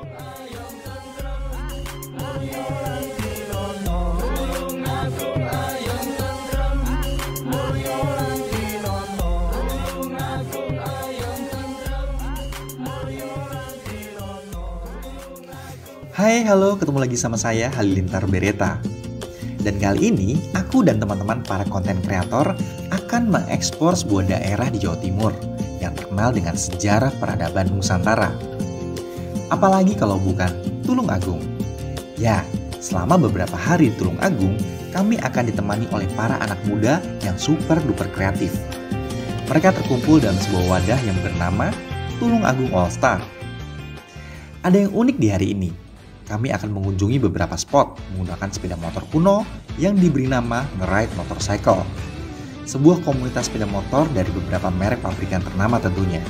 Hai, halo, ketemu lagi sama saya Halilintar Bereta. Dan kali ini, aku dan teman-teman para konten kreator akan mengeksplor sebuah daerah di Jawa Timur yang terkenal dengan sejarah peradaban Nusantara. Apalagi kalau bukan Tulung Agung. Ya, selama beberapa hari di Tulung Agung, kami akan ditemani oleh para anak muda yang super duper kreatif. Mereka terkumpul dalam sebuah wadah yang bernama Tulung Agung All Star. Ada yang unik di hari ini. Kami akan mengunjungi beberapa spot menggunakan sepeda motor kuno yang diberi nama Ngeride Motorcycle. Sebuah komunitas sepeda motor dari beberapa merek pabrikan ternama tentunya.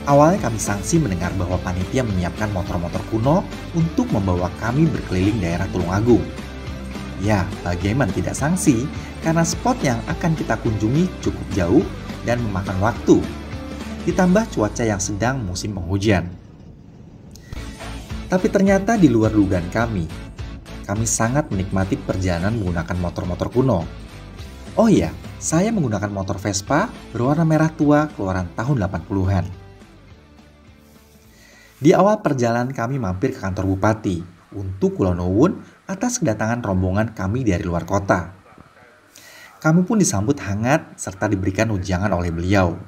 Awalnya kami sangsi mendengar bahwa panitia menyiapkan motor-motor kuno untuk membawa kami berkeliling daerah Tulung Agung. Ya, bagaimana tidak sangsi karena spot yang akan kita kunjungi cukup jauh dan memakan waktu. Ditambah cuaca yang sedang musim penghujan. Tapi ternyata di luar dugaan kami sangat menikmati perjalanan menggunakan motor-motor kuno. Oh iya, saya menggunakan motor Vespa berwarna merah tua keluaran tahun 80-an. Di awal perjalanan kami mampir ke kantor bupati untuk Kula Nuwun atas kedatangan rombongan kami dari luar kota. Kami pun disambut hangat serta diberikan ujangan oleh beliau.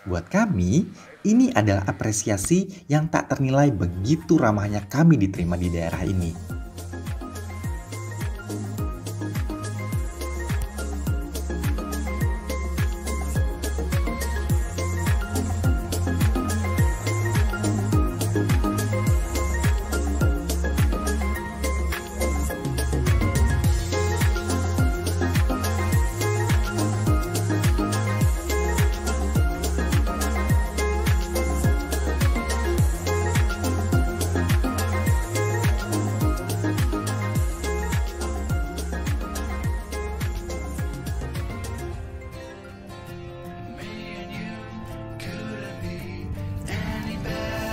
Buat kami, ini adalah apresiasi yang tak ternilai begitu ramahnya kami diterima di daerah ini.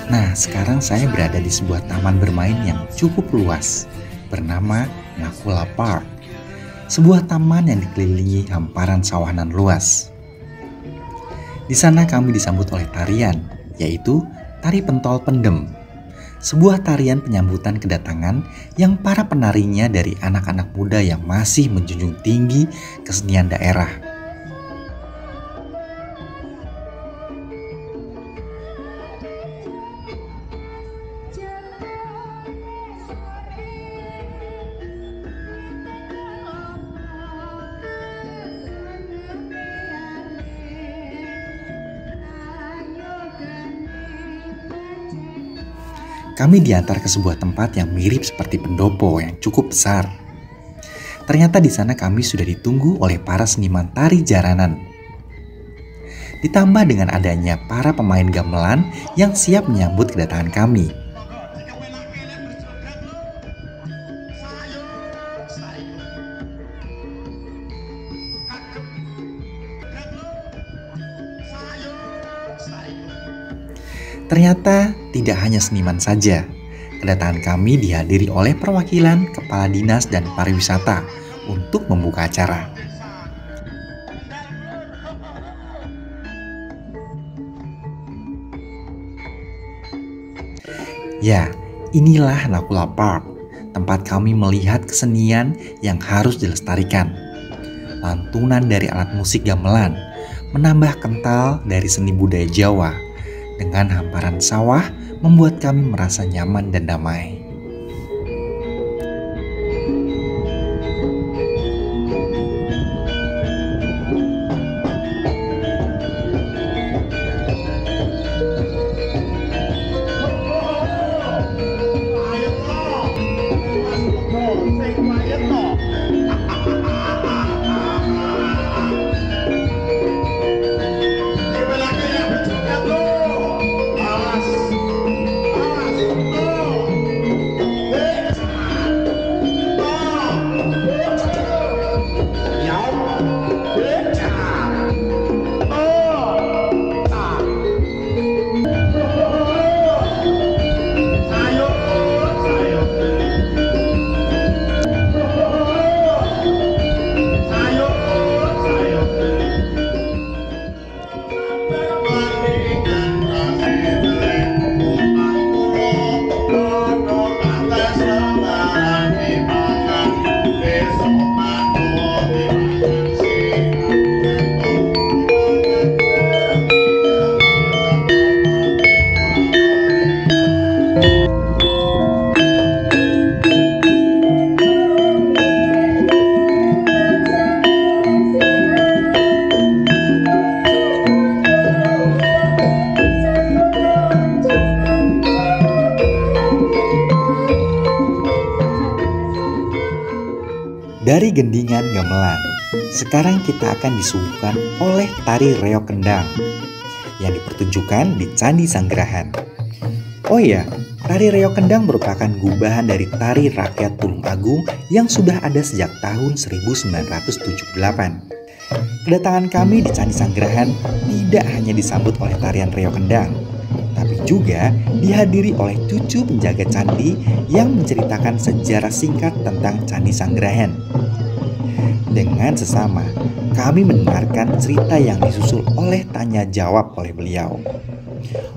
Nah, sekarang saya berada di sebuah taman bermain yang cukup luas, bernama Nakula Park. Sebuah taman yang dikelilingi hamparan sawanan luas. Di sana kami disambut oleh tarian, yaitu tari pentol pendem. Sebuah tarian penyambutan kedatangan yang para penarinya dari anak-anak muda yang masih menjunjung tinggi kesenian daerah. Kami diantar ke sebuah tempat yang mirip seperti pendopo yang cukup besar. Ternyata di sana kami sudah ditunggu oleh para seniman tari jaranan. Ditambah dengan adanya para pemain gamelan yang siap menyambut kedatangan kami. Ternyata tidak hanya seniman saja. Kedatangan kami dihadiri oleh perwakilan Kepala Dinas dan Pariwisata untuk membuka acara. Ya, inilah Nakula Park, tempat kami melihat kesenian yang harus dilestarikan. Lantunan dari alat musik gamelan menambah kental dari seni budaya Jawa. Dengan hamparan sawah membuat kami merasa nyaman dan damai. Dari gendingan gamelan, sekarang kita akan disuguhkan oleh tari reog kendang yang dipertunjukkan di Candi Sanggrahan. Oh iya, tari reog kendang merupakan gubahan dari tari rakyat Tulungagung yang sudah ada sejak tahun 1978. Kedatangan kami di Candi Sanggrahan tidak hanya disambut oleh tarian reog kendang, tapi juga dihadiri oleh cucu penjaga candi yang menceritakan sejarah singkat tentang Candi Sanggrahan. Dengan sesama, kami mendengarkan cerita yang disusul oleh tanya jawab oleh beliau.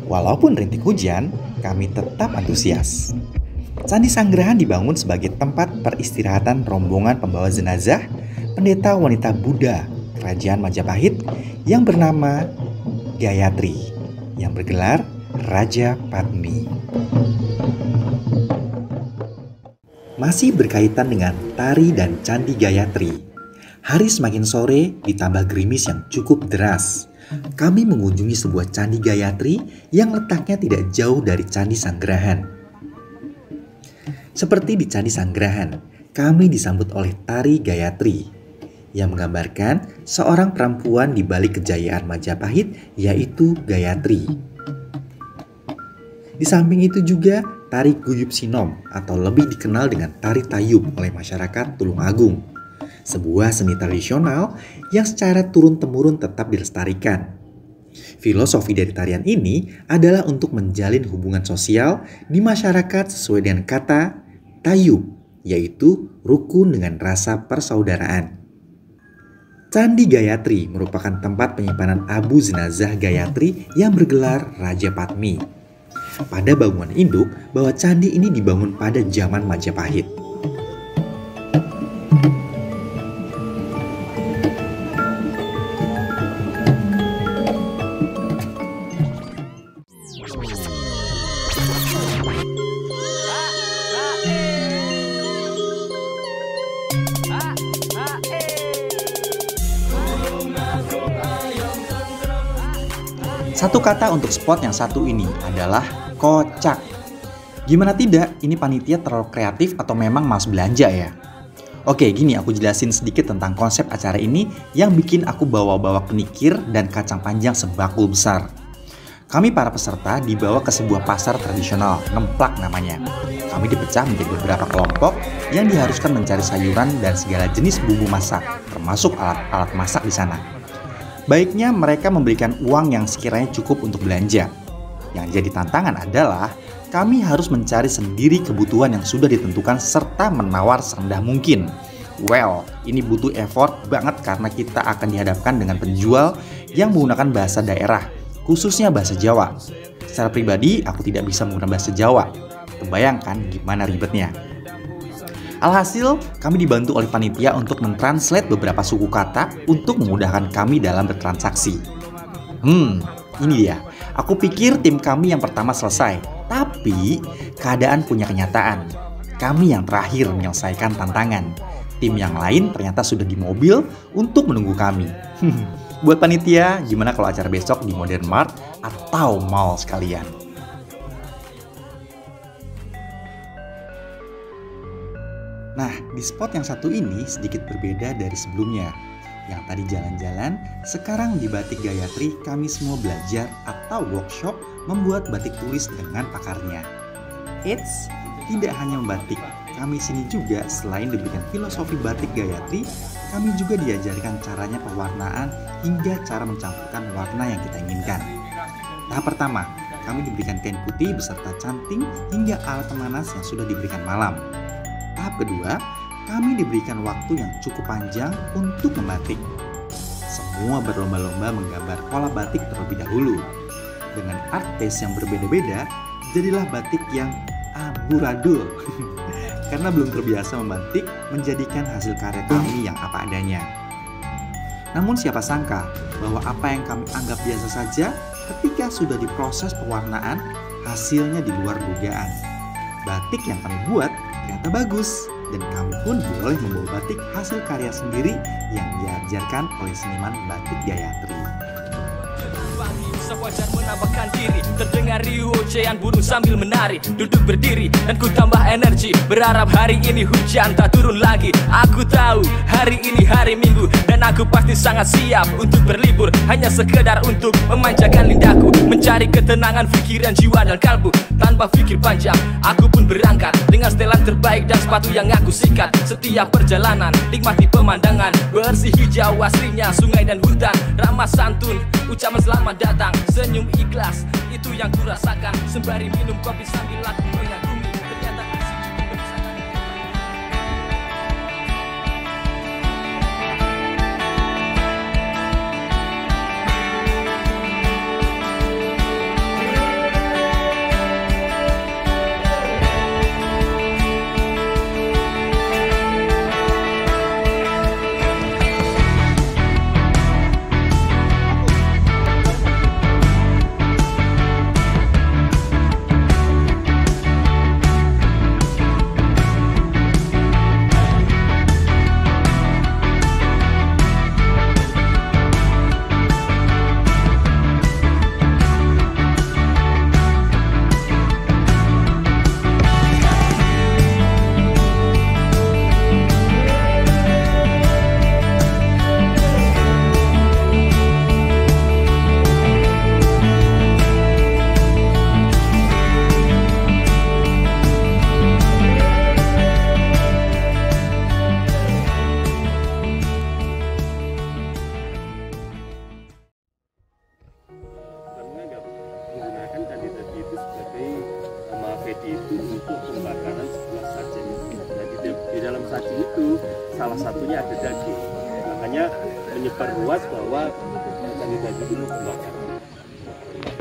Walaupun rintik hujan, kami tetap antusias. Candi Sanggrahan dibangun sebagai tempat peristirahatan rombongan pembawa jenazah pendeta wanita Buddha Kerajaan Majapahit yang bernama Gayatri, yang bergelar Raja Padmi. Masih berkaitan dengan tari dan Candi Gayatri, hari semakin sore ditambah gerimis yang cukup deras. Kami mengunjungi sebuah Candi Gayatri yang letaknya tidak jauh dari Candi Sanggrahan. Seperti di Candi Sanggrahan, kami disambut oleh tari Gayatri yang menggambarkan seorang perempuan di balik kejayaan Majapahit, yaitu Gayatri. Di samping itu juga tari Guyub Sinom atau lebih dikenal dengan tari Tayub oleh masyarakat Tulungagung, sebuah seni tradisional yang secara turun-temurun tetap dilestarikan. Filosofi dari tarian ini adalah untuk menjalin hubungan sosial di masyarakat sesuai dengan kata Tayub, yaitu rukun dengan rasa persaudaraan. Candi Gayatri merupakan tempat penyimpanan abu jenazah Gayatri yang bergelar Raja Padmi. Pada bangunan induk bahwa candi ini dibangun pada zaman Majapahit. Satu kata untuk spot yang satu ini adalah kocak. Gimana tidak, ini panitia terlalu kreatif atau memang malas belanja ya? Oke, gini aku jelasin sedikit tentang konsep acara ini yang bikin aku bawa-bawa kenikir dan kacang panjang sebakul besar. Kami para peserta dibawa ke sebuah pasar tradisional, Ngemplak namanya. Kami dipecah menjadi beberapa kelompok yang diharuskan mencari sayuran dan segala jenis bumbu masak, termasuk alat-alat masak di sana. Baiknya mereka memberikan uang yang sekiranya cukup untuk belanja. Yang jadi tantangan adalah kami harus mencari sendiri kebutuhan yang sudah ditentukan serta menawar serendah mungkin. Well, ini butuh effort banget karena kita akan dihadapkan dengan penjual yang menggunakan bahasa daerah, khususnya bahasa Jawa. Secara pribadi, aku tidak bisa menggunakan bahasa Jawa. Kebayangkan gimana ribetnya. Alhasil, kami dibantu oleh panitia untuk mentranslate beberapa suku kata untuk memudahkan kami dalam bertransaksi. Ini dia. Aku pikir tim kami yang pertama selesai, tapi keadaan punya kenyataan. Kami yang terakhir menyelesaikan tantangan. Tim yang lain ternyata sudah di mobil untuk menunggu kami. Buat panitia, gimana kalau acara besok di Modern Mart atau mall sekalian? Nah, di spot yang satu ini sedikit berbeda dari sebelumnya. Yang tadi jalan-jalan, sekarang di Batik Gayatri kami semua belajar atau workshop membuat batik tulis dengan pakarnya. Eits, tidak hanya membatik, kami sini juga selain diberikan filosofi batik Gayatri, kami juga diajarkan caranya pewarnaan hingga cara mencampurkan warna yang kita inginkan. Tahap pertama, kami diberikan kain putih beserta canting hingga alat pemanas yang sudah diberikan malam. Tahap kedua, kami diberikan waktu yang cukup panjang untuk membatik. Semua berlomba-lomba menggambar pola batik terlebih dahulu. Dengan art pace yang berbeda-beda, jadilah batik yang amburadul. Karena belum terbiasa membatik, menjadikan hasil karya kami yang apa adanya. Namun siapa sangka bahwa apa yang kami anggap biasa saja, ketika sudah diproses pewarnaan, hasilnya di luar dugaan. Batik yang kami buat ternyata bagus, dan kami pun boleh membawa batik hasil karya sendiri yang diajarkan oleh seniman Batik Gayatri. sewajar menambahkan diri. Terdengar riuh ocehan burung sambil menari. Duduk berdiri dan ku tambah energi, berharap hari ini hujan tak turun lagi. Aku tahu hari ini hari Minggu dan aku pasti sangat siap untuk berlibur, hanya sekedar untuk memanjakan lidahku, mencari ketenangan pikiran, jiwa dan kalbu. Tanpa pikir panjang aku pun berangkat dengan setelan terbaik dan sepatu yang aku sikat. Setiap perjalanan nikmati pemandangan, bersih hijau aslinya sungai dan hutan. Ramah santun, ucapan selamat datang, senyum ikhlas, itu yang ku rasakan. Sembari minum kopi sambil aku mengagumi, ternyata asik berwisata. Menggunakan candi-candi itu sebagai mafedi itu untuk pembakaran sebuah sajen. Jadi di dalam saji itu salah satunya ada daging, makanya menyebar luas bahwa candi-candi itu pembakaran.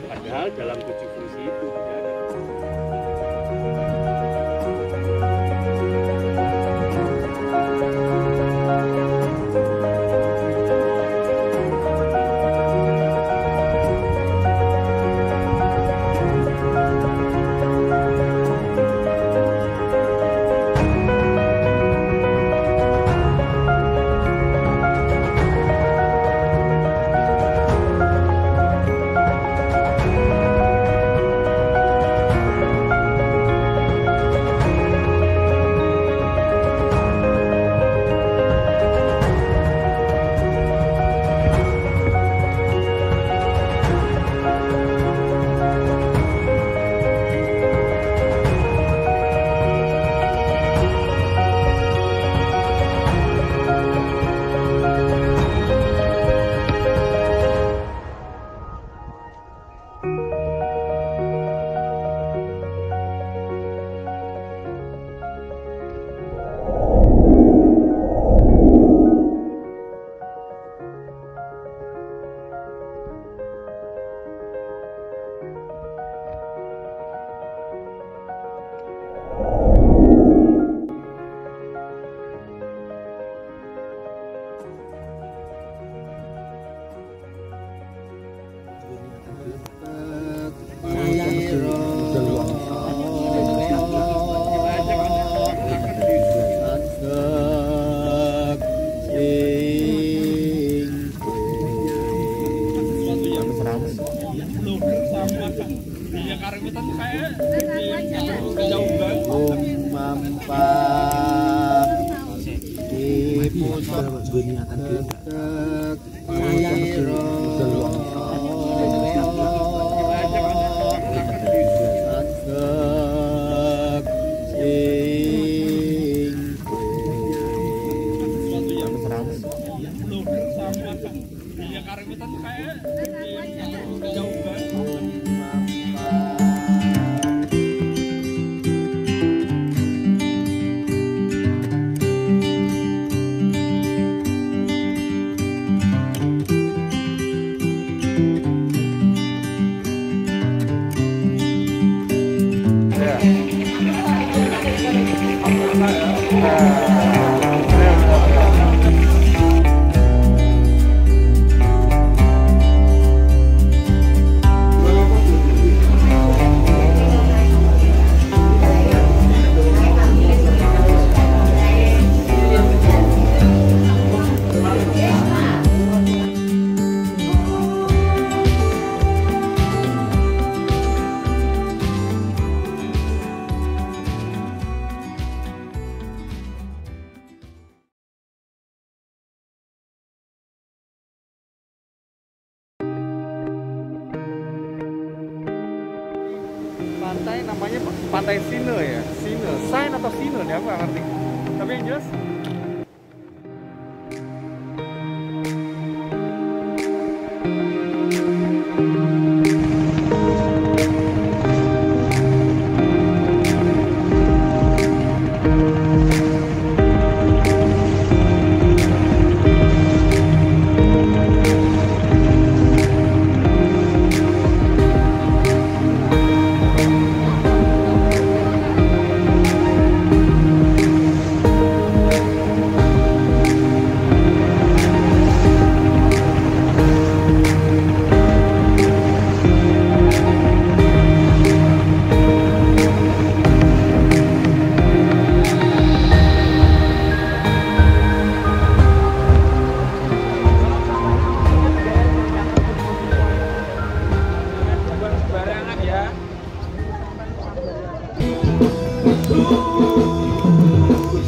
Padahal dalam 7 fungsi itu tidak ada. Pantai namanya Pantai Sine ya, Sine, Sign atau Sine nih aku nggak ngerti. Tapi yang jelas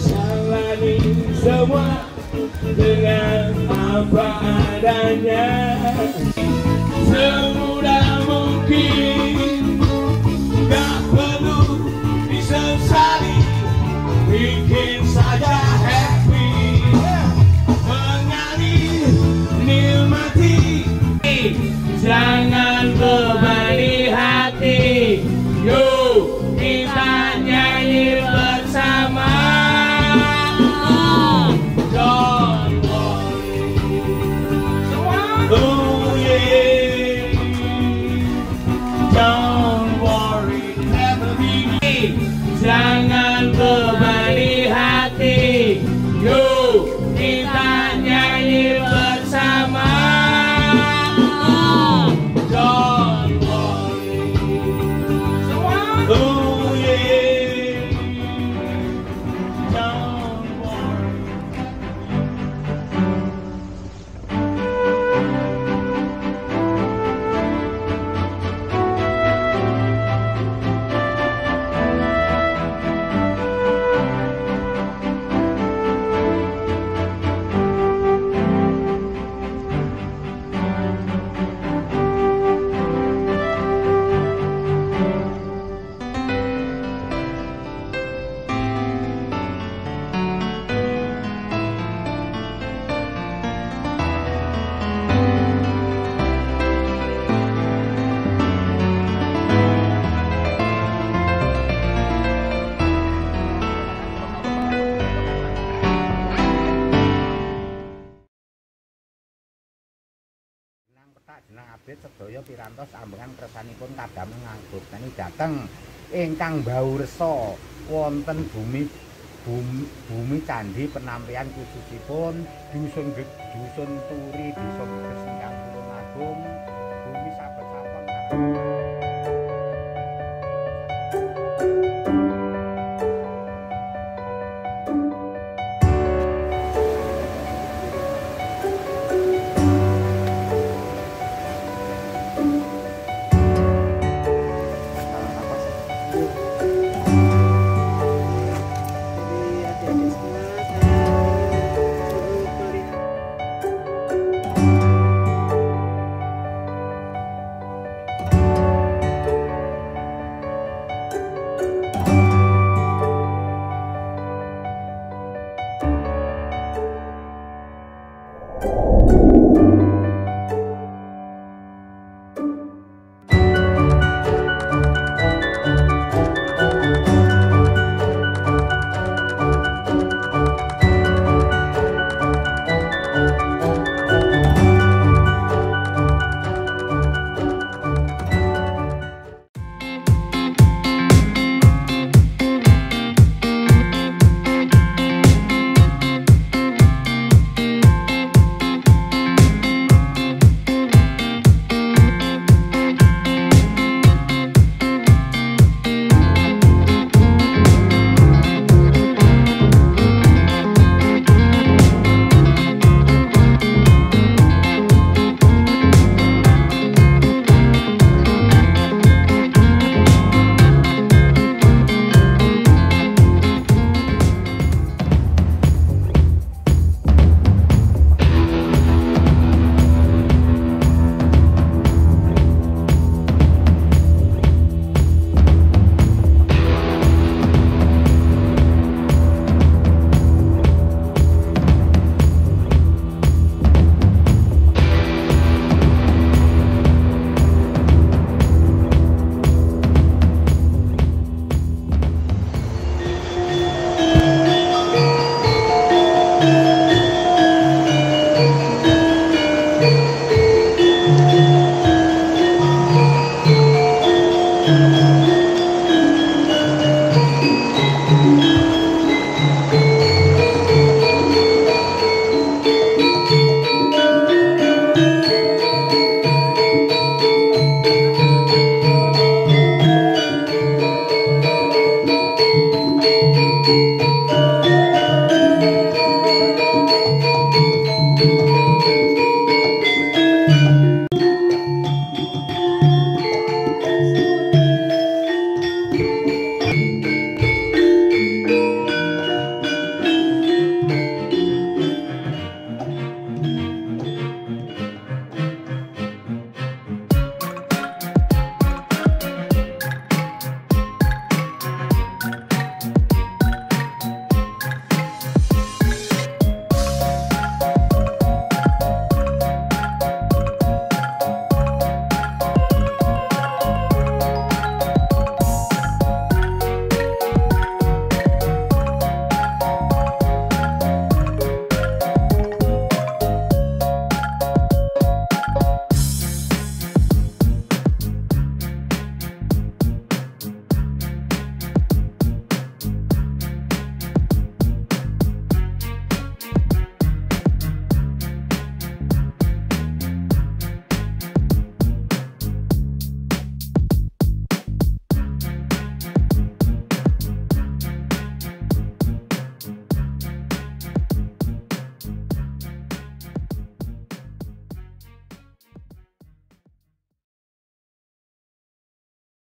jalani semua dengan apa adanya, semudah mungkin, gak perlu disesali, bikin saja happy, mengalir nikmati, jangan bebani hati. Yuk kita nyanyi bersama. Don't worry. Oh yeah. Don't worry, never be. Jangan bebani hati. Yuk kita nyanyi bersama. Don't worry. Oh yeah. Don't worry. Jeneng abrit sedaya pirantos ambengan kersanipun kadam nganggut nani dateng ingkang bau resa wonten bumi candi penampian khususipun dusun Turi desa Gesingkang Tulungagung bumi saben-saben Thank